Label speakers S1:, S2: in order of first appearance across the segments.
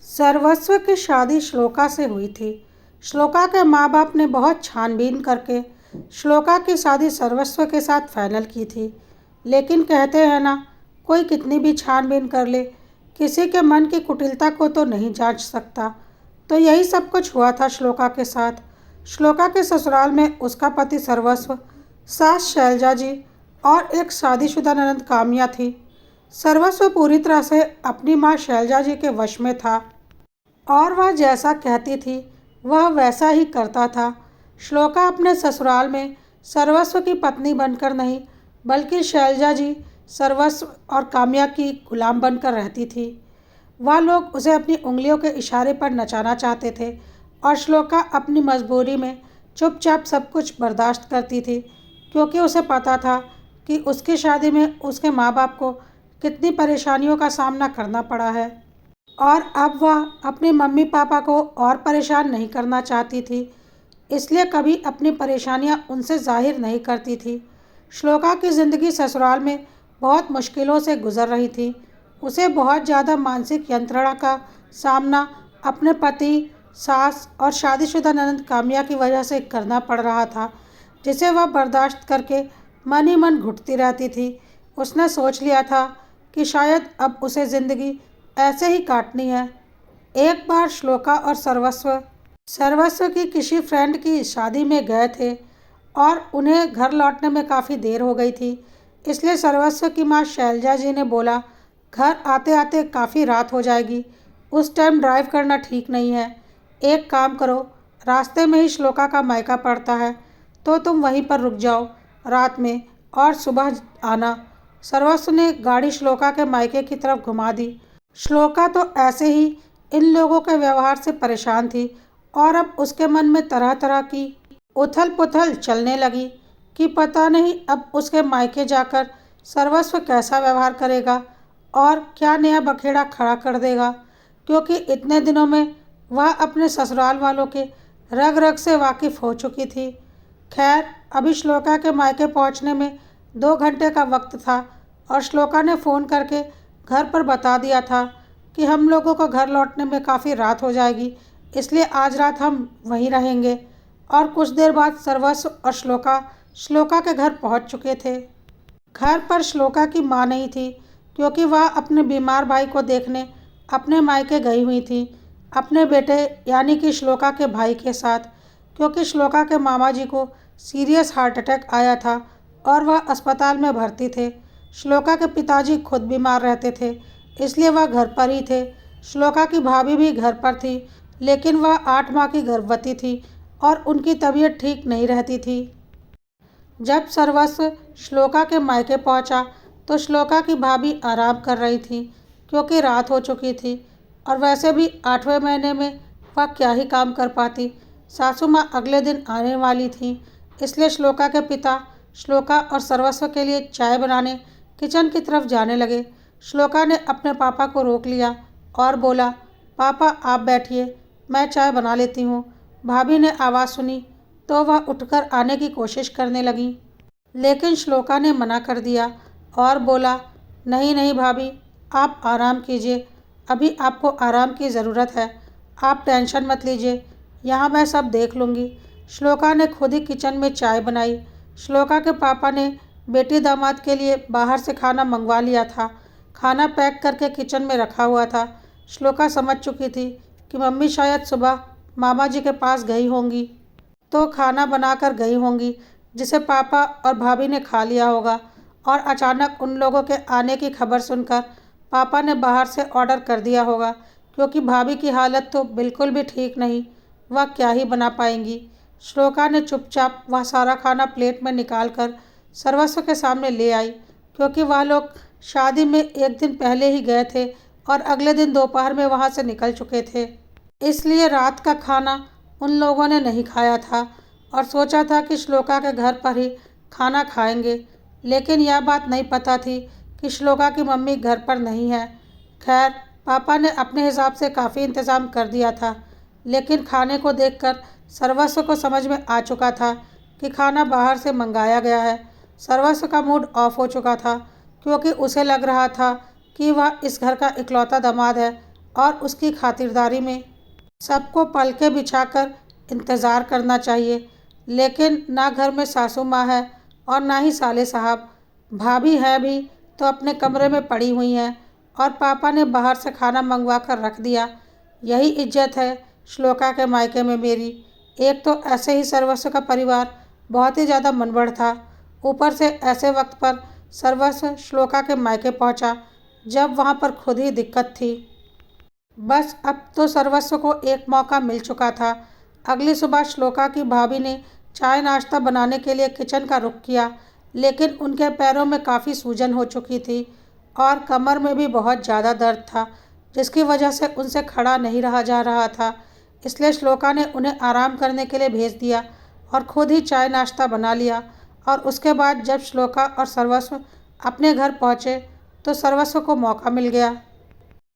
S1: सर्वस्व की शादी श्लोका से हुई थी। श्लोका के माँ बाप ने बहुत छानबीन करके श्लोका की शादी सर्वस्व के साथ फाइनल की थी। लेकिन कहते हैं ना, कोई कितनी भी छानबीन कर ले, किसी के मन की कुटिलता को तो नहीं जांच सकता। तो यही सब कुछ हुआ था श्लोका के साथ। श्लोका के ससुराल में उसका पति सर्वस्व, सास शैलजा जी और एक शादीशुदा ननद काम्या थी। सर्वस्व पूरी तरह से अपनी माँ शैलजा जी के वश में था और वह जैसा कहती थी वह वैसा ही करता था। श्लोका अपने ससुराल में सर्वस्व की पत्नी बनकर नहीं, बल्कि शैलजा जी, सर्वस्व और काम्या की गुलाम बनकर रहती थी। वह लोग उसे अपनी उंगलियों के इशारे पर नचाना चाहते थे और श्लोका अपनी मजबूरी में चुपचाप सब कुछ बर्दाश्त करती थी, क्योंकि उसे पता था कि उसकी शादी में उसके माँ बाप को कितनी परेशानियों का सामना करना पड़ा है और अब वह अपने मम्मी पापा को और परेशान नहीं करना चाहती थी, इसलिए कभी अपनी परेशानियां उनसे जाहिर नहीं करती थी। श्लोका की ज़िंदगी ससुराल में बहुत मुश्किलों से गुजर रही थी। उसे बहुत ज़्यादा मानसिक यंत्रणा का सामना अपने पति, सास और शादीशुदा ननद काम्या की वजह से करना पड़ रहा था, जिसे वह बर्दाश्त करके मन ही मन घुटती रहती थी। उसने सोच लिया था कि शायद अब उसे ज़िंदगी ऐसे ही काटनी है। एक बार श्लोका और सर्वस्व की किसी फ्रेंड की शादी में गए थे और उन्हें घर लौटने में काफ़ी देर हो गई थी, इसलिए सर्वस्व की माँ शैलजा जी ने बोला, घर आते आते काफ़ी रात हो जाएगी, उस टाइम ड्राइव करना ठीक नहीं है। एक काम करो, रास्ते में ही श्लोका का मायका पड़ता है, तो तुम वहीं पर रुक जाओ रात में और सुबह आना। सर्वस्व ने गाड़ी श्लोका के मायके की तरफ घुमा दी। श्लोका तो ऐसे ही इन लोगों के व्यवहार से परेशान थी और अब उसके मन में तरह तरह की उथल पुथल चलने लगी कि पता नहीं अब उसके मायके जाकर सर्वस्व कैसा व्यवहार करेगा और क्या नया बखेड़ा खड़ा कर देगा, क्योंकि इतने दिनों में वह अपने ससुराल वालों के रग रग से वाकिफ़ हो चुकी थी। खैर, अभी श्लोका के मायके पहुंचने में 2 घंटे का वक्त था और श्लोका ने फ़ोन करके घर पर बता दिया था कि हम लोगों को घर लौटने में काफ़ी रात हो जाएगी, इसलिए आज रात हम वहीं रहेंगे। और कुछ देर बाद सर्वस्व और श्लोका के घर पहुंच चुके थे। घर पर श्लोका की माँ नहीं थी, क्योंकि वह अपने बीमार भाई को देखने अपने मायके गई हुई थी, अपने बेटे यानी कि श्लोका के भाई के साथ, क्योंकि श्लोका के मामा जी को सीरियस हार्ट अटैक आया था और वह अस्पताल में भर्ती थे। श्लोका के पिताजी खुद बीमार रहते थे, इसलिए वह घर पर ही थे। श्लोका की भाभी भी घर पर थी, लेकिन वह 8 माह की गर्भवती थी और उनकी तबीयत ठीक नहीं रहती थी। जब सर्वस्व श्लोका के मायके पहुंचा तो श्लोका की भाभी आराम कर रही थी, क्योंकि रात हो चुकी थी और वैसे भी 8वें महीने में वह क्या ही काम कर पाती। सासू माँ अगले दिन आने वाली थी, इसलिए श्लोका के पिता श्लोका और सर्वस्व के लिए चाय बनाने किचन की तरफ जाने लगे। श्लोका ने अपने पापा को रोक लिया और बोला, पापा आप बैठिए, मैं चाय बना लेती हूँ। भाभी ने आवाज़ सुनी तो वह उठकर आने की कोशिश करने लगी, लेकिन श्लोका ने मना कर दिया और बोला, नहीं नहीं भाभी, आप आराम कीजिए, अभी आपको आराम की ज़रूरत है, आप टेंशन मत लीजिए, यहाँ मैं सब देख लूँगी। श्लोका ने खुद ही किचन में चाय बनाई। श्लोका के पापा ने बेटी दामाद के लिए बाहर से खाना मंगवा लिया था। खाना पैक करके किचन में रखा हुआ था। श्लोका समझ चुकी थी कि मम्मी शायद सुबह मामा जी के पास गई होंगी, तो खाना बनाकर गई होंगी, जिसे पापा और भाभी ने खा लिया होगा। और अचानक उन लोगों के आने की खबर सुनकर पापा ने बाहर से ऑर्डर कर दिया होगा, क्योंकि भाभी की हालत तो बिल्कुल भी ठीक नहीं, वह क्या ही बना पाएंगी। श्लोका ने चुपचाप वह सारा खाना प्लेट में निकाल कर सर्वस्व के सामने ले आई, क्योंकि वह लोग शादी में एक दिन पहले ही गए थे और अगले दिन दोपहर में वहाँ से निकल चुके थे, इसलिए रात का खाना उन लोगों ने नहीं खाया था और सोचा था कि श्लोका के घर पर ही खाना खाएंगे। लेकिन यह बात नहीं पता थी कि श्लोका की मम्मी घर पर नहीं है। खैर, पापा ने अपने हिसाब से काफ़ी इंतज़ाम कर दिया था, लेकिन खाने को देखकर सर्वस्व को समझ में आ चुका था कि खाना बाहर से मंगाया गया है। सर्वस्व का मूड ऑफ हो चुका था, क्योंकि उसे लग रहा था कि वह इस घर का इकलौता दामाद है और उसकी खातिरदारी में सबको पलके बिछाकर इंतज़ार करना चाहिए। लेकिन ना घर में सासू माँ है और ना ही साले साहब। भाभी है भी तो अपने कमरे में पड़ी हुई हैं और पापा ने बाहर से खाना मंगवा कर रख दिया। यही इज्जत है श्लोका के मायके में मेरी। एक तो ऐसे ही सर्वस्व का परिवार बहुत ही ज़्यादा मनबड़ था, ऊपर से ऐसे वक्त पर सर्वस्व श्लोका के मायके पहुंचा जब वहां पर खुद ही दिक्कत थी। बस अब तो सर्वस्व को एक मौका मिल चुका था। अगली सुबह श्लोका की भाभी ने चाय नाश्ता बनाने के लिए किचन का रुख किया, लेकिन उनके पैरों में काफ़ी सूजन हो चुकी थी और कमर में भी बहुत ज़्यादा दर्द था, जिसकी वजह से उनसे खड़ा नहीं रहा जा रहा था। इसलिए श्लोका ने उन्हें आराम करने के लिए भेज दिया और खुद ही चाय नाश्ता बना लिया। और उसके बाद जब श्लोका और सर्वस्व अपने घर पहुँचे तो सर्वस्व को मौका मिल गया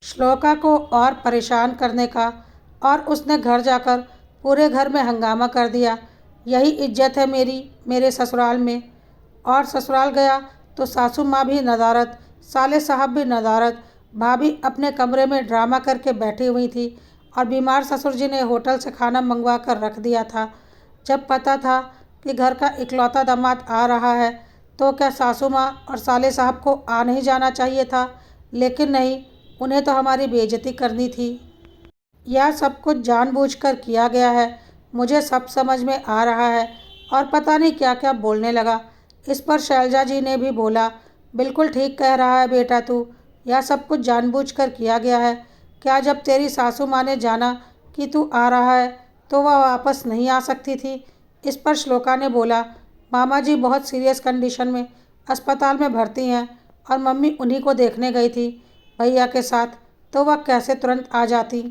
S1: श्लोका को और परेशान करने का, और उसने घर जाकर पूरे घर में हंगामा कर दिया। यही इज्जत है मेरी मेरे ससुराल में। और ससुराल गया तो सासू माँ भी नदारद, साले साहब भी नदारद। भाभी अपने कमरे में ड्रामा करके बैठी हुई थी और बीमार ससुर जी ने होटल से खाना मंगवा कर रख दिया था। जब पता था कि घर का इकलौता दामाद आ रहा है तो क्या सासू माँ और साले साहब को आ नहीं जाना चाहिए था? लेकिन नहीं, उन्हें तो हमारी बेइज्जती करनी थी। यह सब कुछ जानबूझकर किया गया है, मुझे सब समझ में आ रहा है। और पता नहीं क्या क्या बोलने लगा। इस पर शैलजा जी ने भी बोला, बिल्कुल ठीक कह रहा है बेटा तू, यह सब कुछ जानबूझकर किया गया है। क्या जब तेरी सासू माँ ने जाना कि तू आ रहा है तो वह वापस नहीं आ सकती थी? इस पर श्लोका ने बोला, मामा जी बहुत सीरियस कंडीशन में अस्पताल में भर्ती हैं और मम्मी उन्हीं को देखने गई थी भैया के साथ, तो वह कैसे तुरंत आ जाती?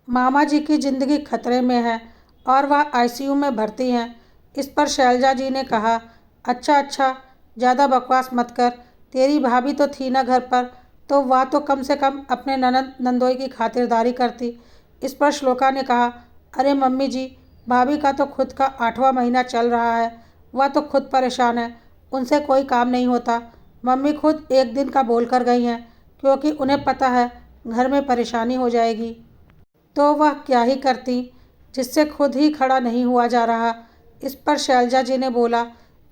S1: मामा जी की ज़िंदगी खतरे में है और वह आईसीयू में भर्ती हैं। इस पर शैलजा जी ने कहा, अच्छा अच्छा, ज़्यादा बकवास मत कर। तेरी भाभी तो थी ना घर पर, तो वह तो कम से कम अपने ननद नंदोई की खातिरदारी करती। इस पर श्लोका ने कहा, अरे मम्मी जी, भाभी का तो खुद का 8वां महीना चल रहा है, वह तो खुद परेशान है, उनसे कोई काम नहीं होता। मम्मी खुद एक दिन का बोल कर गई हैं, क्योंकि उन्हें पता है घर में परेशानी हो जाएगी। तो वह क्या ही करती, जिससे खुद ही खड़ा नहीं हुआ जा रहा। इस पर शैलजा जी ने बोला,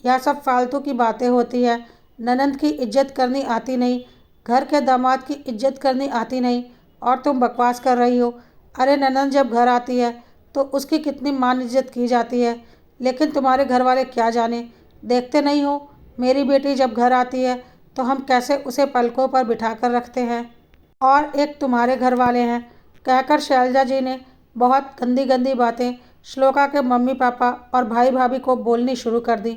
S1: यह सब फालतू की बातें होती है, ननंद की इज्जत करनी आती नहीं, घर के दामाद की इज्जत करनी आती नहीं, और तुम बकवास कर रही हो। अरे ननंद जब घर आती है तो उसकी कितनी मान इज्जत की जाती है, लेकिन तुम्हारे घर वाले क्या जाने, देखते नहीं हो मेरी बेटी जब घर आती है तो हम कैसे उसे पलकों पर बिठा कर रखते हैं। और एक तुम्हारे घर वाले हैं। कहकर शैलजा जी ने बहुत गंदी गंदी बातें श्लोका के मम्मी पापा और भाई भाभी को बोलनी शुरू कर दी।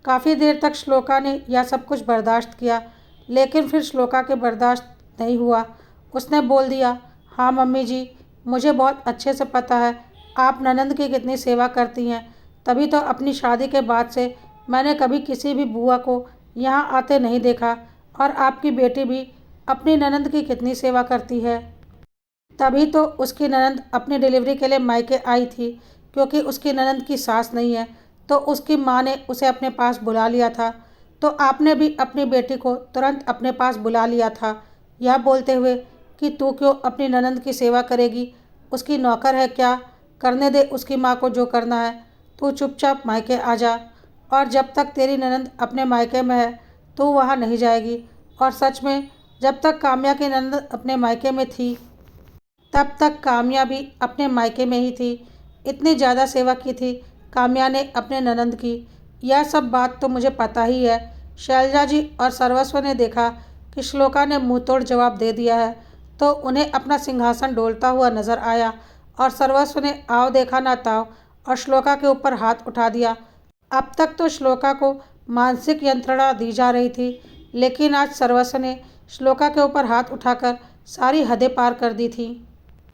S1: काफ़ी देर तक श्लोका ने यह सब कुछ बर्दाश्त किया, लेकिन फिर श्लोका के बर्दाश्त नहीं हुआ। उसने बोल दिया, हाँ मम्मी जी, मुझे बहुत अच्छे से पता है आप ननंद की कितनी सेवा करती हैं, तभी तो अपनी शादी के बाद से मैंने कभी किसी भी बुआ को यहाँ आते नहीं देखा। और आपकी बेटी भी अपनी ननंद की कितनी सेवा करती है। तभी तो उसकी ननंद अपनी डिलीवरी के लिए मायके आई थी, क्योंकि उसकी ननंद की सास नहीं है, तो उसकी माँ ने उसे अपने पास बुला लिया था। तो आपने भी अपनी बेटी को तुरंत अपने पास बुला लिया था, यह बोलते हुए कि तू क्यों अपनी ननंद की सेवा करेगी, उसकी नौकर है क्या, करने दे उसकी माँ को जो करना है, तू चुपचाप मायके आ जा। और जब तक तेरी ननंद अपने मायके में है तो वहाँ नहीं जाएगी। और सच में जब तक काम्या की ननंद अपने मायके में थी तब तक काम्या भी अपने मायके में ही थी। इतनी ज़्यादा सेवा की थी काम्या ने अपने ननंद की। यह सब बात तो मुझे पता ही है। शैलजा जी और सर्वस्व ने देखा कि श्लोका ने मुँह तोड़ जवाब दे दिया है, तो उन्हें अपना सिंहासन डोलता हुआ नजर आया और सर्वस्व ने आओ देखा ना ताओ और श्लोका के ऊपर हाथ उठा दिया। अब तक तो श्लोका को मानसिक यंत्रणा दी जा रही थी, लेकिन आज सर्वस्व ने श्लोका के ऊपर हाथ उठाकर सारी हदें पार कर दी थी।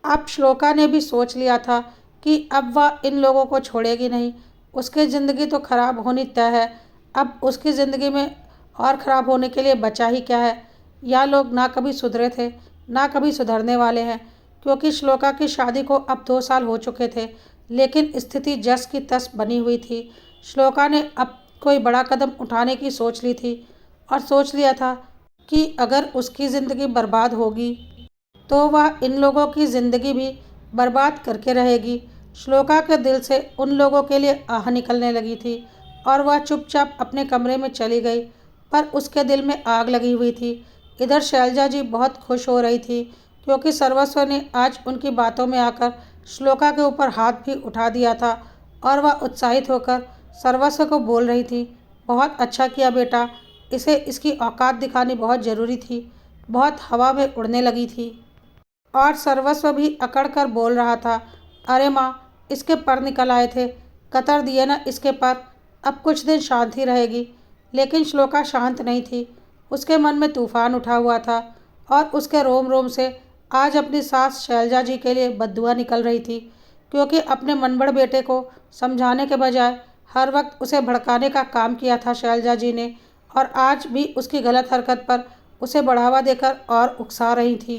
S1: अब श्लोका ने भी सोच लिया था कि अब वह इन लोगों को छोड़ेगी नहीं। उसकी ज़िंदगी तो खराब होनी तय है, अब उसकी ज़िंदगी में और ख़राब होने के लिए बचा ही क्या है। यह लोग ना कभी सुधरे थे, ना कभी सुधरने वाले हैं, क्योंकि श्लोका की शादी को अब 2 साल हो चुके थे, लेकिन स्थिति जस की तस बनी हुई थी। श्लोका ने अब कोई बड़ा कदम उठाने की सोच ली थी और सोच लिया था कि अगर उसकी ज़िंदगी बर्बाद होगी तो वह इन लोगों की ज़िंदगी भी बर्बाद करके रहेगी। श्लोका के दिल से उन लोगों के लिए आह निकलने लगी थी और वह चुपचाप अपने कमरे में चली गई, पर उसके दिल में आग लगी हुई थी। इधर शैलजा जी बहुत खुश हो रही थी क्योंकि सर्वस्व ने आज उनकी बातों में आकर श्लोका के ऊपर हाथ भी उठा दिया था और वह उत्साहित होकर सर्वस्व को बोल रही थी, बहुत अच्छा किया बेटा, इसे इसकी औकात दिखानी बहुत ज़रूरी थी। बहुत हवा में उड़ने लगी थी और सर्वस्व भी अकड़ कर बोल रहा था, अरे माँ, इसके पर निकल आए थे, कतर दिए ना इसके पर, अब कुछ दिन शांति रहेगी। लेकिन श्लोका शांत नहीं थी। उसके मन में तूफान उठा हुआ था और उसके रोम रोम से आज अपनी सास शैलजा जी के लिए बद्दुआ निकल रही थी, क्योंकि अपने मनबड़ बेटे को समझाने के बजाय हर वक्त उसे भड़काने का काम किया था शैलजा जी ने, और आज भी उसकी गलत हरकत पर उसे बढ़ावा देकर और उकसा रही थी।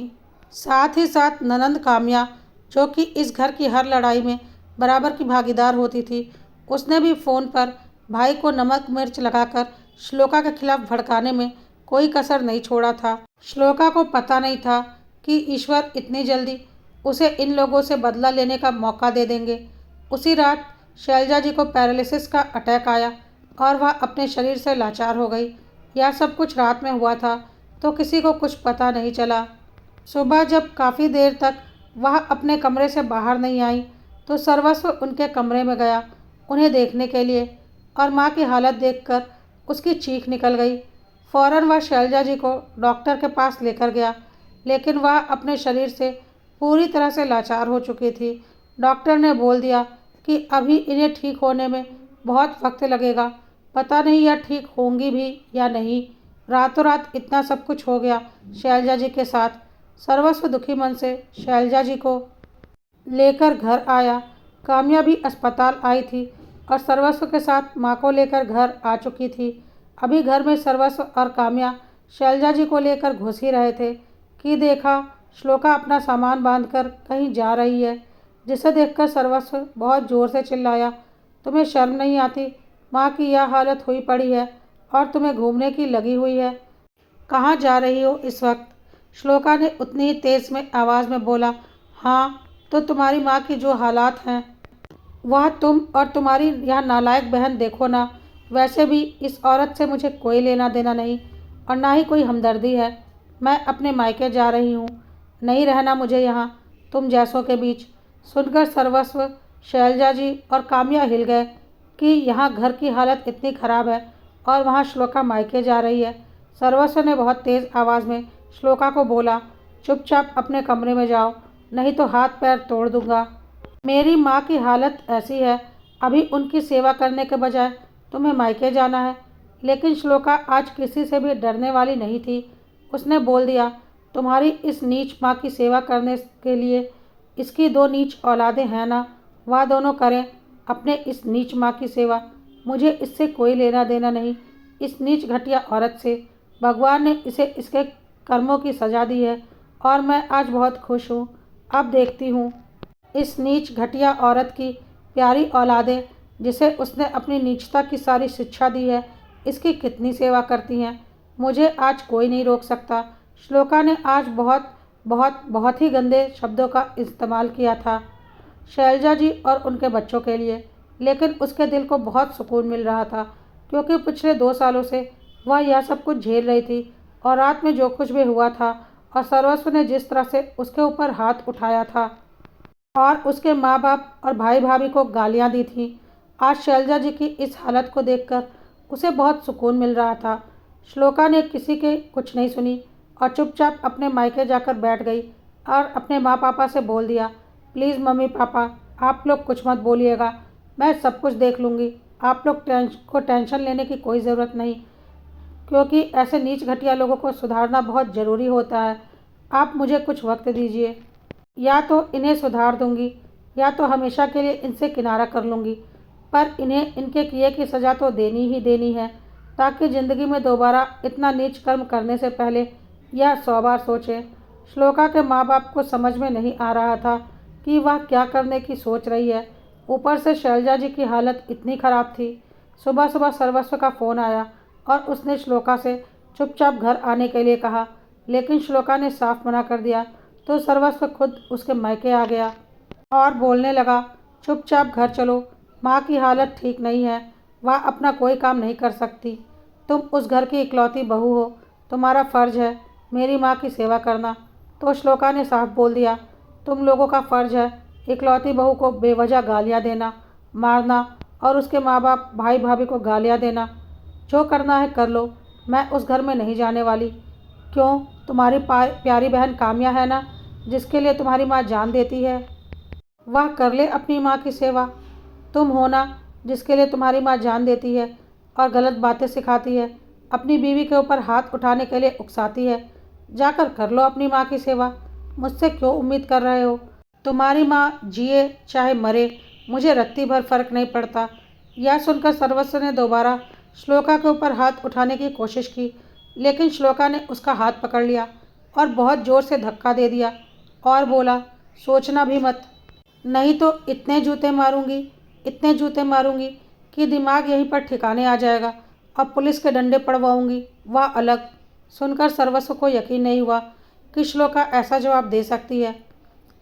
S1: साथ ही साथ ननंद काम्या, जो कि इस घर की हर लड़ाई में बराबर की भागीदार होती थी, उसने भी फ़ोन पर भाई को नमक मिर्च लगाकर श्लोका के खिलाफ भड़काने में कोई कसर नहीं छोड़ा था। श्लोका को पता नहीं था कि ईश्वर इतनी जल्दी उसे इन लोगों से बदला लेने का मौका दे देंगे। उसी रात शैलजा जी को पैरालिसिस का अटैक आया और वह अपने शरीर से लाचार हो गई। यह सब कुछ रात में हुआ था तो किसी को कुछ पता नहीं चला। सुबह जब काफ़ी देर तक वह अपने कमरे से बाहर नहीं आई तो सर्वस्व उनके कमरे में गया उन्हें देखने के लिए, और माँ की हालत देखकर उसकी चीख निकल गई। फ़ौरन वह शैलजा जी को डॉक्टर के पास लेकर गया, लेकिन वह अपने शरीर से पूरी तरह से लाचार हो चुकी थी। डॉक्टर ने बोल दिया कि अभी इन्हें ठीक होने में बहुत वक्त लगेगा, पता नहीं यह ठीक होंगी भी या नहीं। रातों रात इतना सब कुछ हो गया शैलजा जी के साथ। सर्वस्व दुखी मन से शैलजा जी को लेकर घर आया। काम्या भी अस्पताल आई थी और सर्वस्व के साथ माँ को लेकर घर आ चुकी थी। अभी घर में सर्वस्व और काम्या शैलजा जी को लेकर घुस ही रहे थे कि देखा श्लोका अपना सामान बांधकर कहीं जा रही है, जिसे देखकर सर्वस्व बहुत ज़ोर से चिल्लाया, तुम्हें शर्म नहीं आती? माँ की यह हालत हुई पड़ी है और तुम्हें घूमने की लगी हुई है, कहाँ जा रही हो इस वक्त? श्लोका ने उतनी ही तेज़ में आवाज़ में बोला, हाँ तो तुम्हारी माँ की जो हालात हैं वह तुम और तुम्हारी यह नालायक बहन देखो ना। वैसे भी इस औरत से मुझे कोई लेना देना नहीं और ना ही कोई हमदर्दी है। मैं अपने मायके जा रही हूँ, नहीं रहना मुझे यहाँ तुम जैसों के बीच। सुनकर सर्वस्व, शैलजा जी और काम्या हिल गए कि यहाँ घर की हालत इतनी ख़राब है और वहाँ श्लोका मायके जा रही है। सर्वस्व ने बहुत तेज़ आवाज़ में श्लोका को बोला, चुपचाप अपने कमरे में जाओ, नहीं तो हाथ पैर तोड़ दूंगा। मेरी माँ की हालत ऐसी है, अभी उनकी सेवा करने के बजाय तुम्हें मायके जाना है। लेकिन श्लोका आज किसी से भी डरने वाली नहीं थी। उसने बोल दिया, तुम्हारी इस नीच माँ की सेवा करने के लिए इसकी दो नीच औलादें हैं ना, वह दोनों करें अपने इस नीच माँ की सेवा। मुझे इससे कोई लेना देना नहीं, इस नीच घटिया औरत से। भगवान ने इसे इसके कर्मों की सज़ा दी है और मैं आज बहुत खुश हूँ। अब देखती हूँ इस नीच घटिया औरत की प्यारी औलादें, जिसे उसने अपनी नीचता की सारी शिक्षा दी है, इसकी कितनी सेवा करती हैं। मुझे आज कोई नहीं रोक सकता। श्लोका ने आज बहुत बहुत बहुत ही गंदे शब्दों का इस्तेमाल किया था शैलजा जी और उनके बच्चों के लिए, लेकिन उसके दिल को बहुत सुकून मिल रहा था क्योंकि पिछले 2 सालों से वह यह सब कुछ झेल रही थी और रात में जो कुछ भी हुआ था और सर्वस्व ने जिस तरह से उसके ऊपर हाथ उठाया था और उसके माँ बाप और भाई भाभी को गालियाँ दी थीं, आज शैलजा जी की इस हालत को देखकर उसे बहुत सुकून मिल रहा था। श्लोका ने किसी के कुछ नहीं सुनी और चुपचाप अपने मायके जाकर बैठ गई और अपने माँ पापा से बोल दिया, प्लीज़ मम्मी पापा, आप लोग कुछ मत बोलिएगा, मैं सब कुछ देख लूँगी। आप लोग टेंशन लेने की कोई ज़रूरत नहीं, क्योंकि ऐसे नीच घटिया लोगों को सुधारना बहुत ज़रूरी होता है। आप मुझे कुछ वक्त दीजिए, या तो इन्हें सुधार दूंगी या तो हमेशा के लिए इनसे किनारा कर लूँगी, पर इन्हें इनके किए की सज़ा तो देनी ही देनी है, ताकि ज़िंदगी में दोबारा इतना नीच कर्म करने से पहले यह 100 बार सोचें। श्लोका के माँ बाप को समझ में नहीं आ रहा था कि वह क्या करने की सोच रही है। ऊपर से शैलजा जी की हालत इतनी ख़राब थी। सुबह सुबह सर्वस्व का फ़ोन आया और उसने श्लोका से चुपचाप घर आने के लिए कहा, लेकिन श्लोका ने साफ मना कर दिया, तो सर्वस्व खुद उसके मायके आ गया और बोलने लगा, चुपचाप घर चलो, माँ की हालत ठीक नहीं है, वह अपना कोई काम नहीं कर सकती। तुम उस घर की इकलौती बहू हो, तुम्हारा फ़र्ज है मेरी माँ की सेवा करना। तो श्लोका ने साफ बोल दिया, तुम लोगों का फ़र्ज है इकलौती बहू को बेवजह गालियाँ देना, मारना और उसके माँ बाप भाई भाभी को गालियाँ देना। जो करना है कर लो, मैं उस घर में नहीं जाने वाली। क्यों, तुम्हारी प्यारी बहन काम्या है ना, जिसके लिए तुम्हारी माँ जान देती है, वह कर ले अपनी माँ की सेवा। तुम हो ना, जिसके लिए तुम्हारी माँ जान देती है और गलत बातें सिखाती है, अपनी बीवी के ऊपर हाथ उठाने के लिए उकसाती है। जाकर कर लो अपनी माँ की सेवा, मुझसे क्यों उम्मीद कर रहे हो। तुम्हारी माँ जिए चाहे मरे, मुझे रत्ती भर फर्क नहीं पड़ता। यह सुनकर सर्वस्व ने दोबारा श्लोका के ऊपर हाथ उठाने की कोशिश की, लेकिन श्लोका ने उसका हाथ पकड़ लिया और बहुत ज़ोर से धक्का दे दिया और बोला, सोचना भी मत, नहीं तो इतने जूते मारूंगी कि दिमाग यहीं पर ठिकाने आ जाएगा और पुलिस के डंडे पड़वाऊंगी। वह अलग। सुनकर सर्वस्व को यकीन नहीं हुआ कि श्लोका ऐसा जवाब दे सकती है।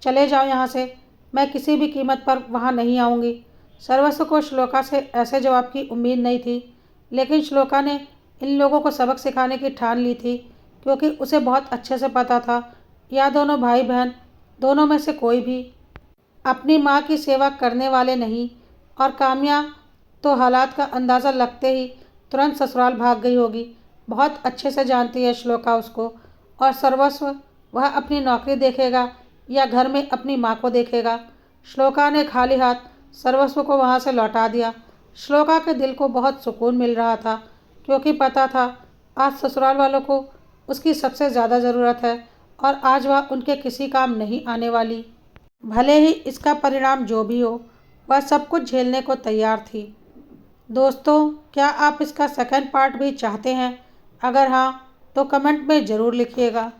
S1: चले जाओ यहाँ से, मैं किसी भी कीमत पर वहाँ नहीं आऊँगी। सर्वस्व को श्लोका से ऐसे जवाब की उम्मीद नहीं थी, लेकिन श्लोका ने इन लोगों को सबक सिखाने की ठान ली थी, क्योंकि उसे बहुत अच्छे से पता था यह दोनों भाई बहन, दोनों में से कोई भी अपनी माँ की सेवा करने वाले नहीं। और काम्या तो हालात का अंदाज़ा लगते ही तुरंत ससुराल भाग गई होगी। बहुत अच्छे से जानती है श्लोका उसको। और सर्वस्व, वह अपनी नौकरी देखेगा या घर में अपनी माँ को देखेगा। श्लोका ने खाली हाथ सर्वस्व को वहाँ से लौटा दिया। श्लोका के दिल को बहुत सुकून मिल रहा था, क्योंकि पता था आज ससुराल वालों को उसकी सबसे ज़्यादा ज़रूरत है और आज वह उनके किसी काम नहीं आने वाली। भले ही इसका परिणाम जो भी हो, वह सब कुछ झेलने को तैयार थी। दोस्तों, क्या आप इसका सेकंड पार्ट भी चाहते हैं? अगर हाँ, तो कमेंट में ज़रूर लिखिएगा।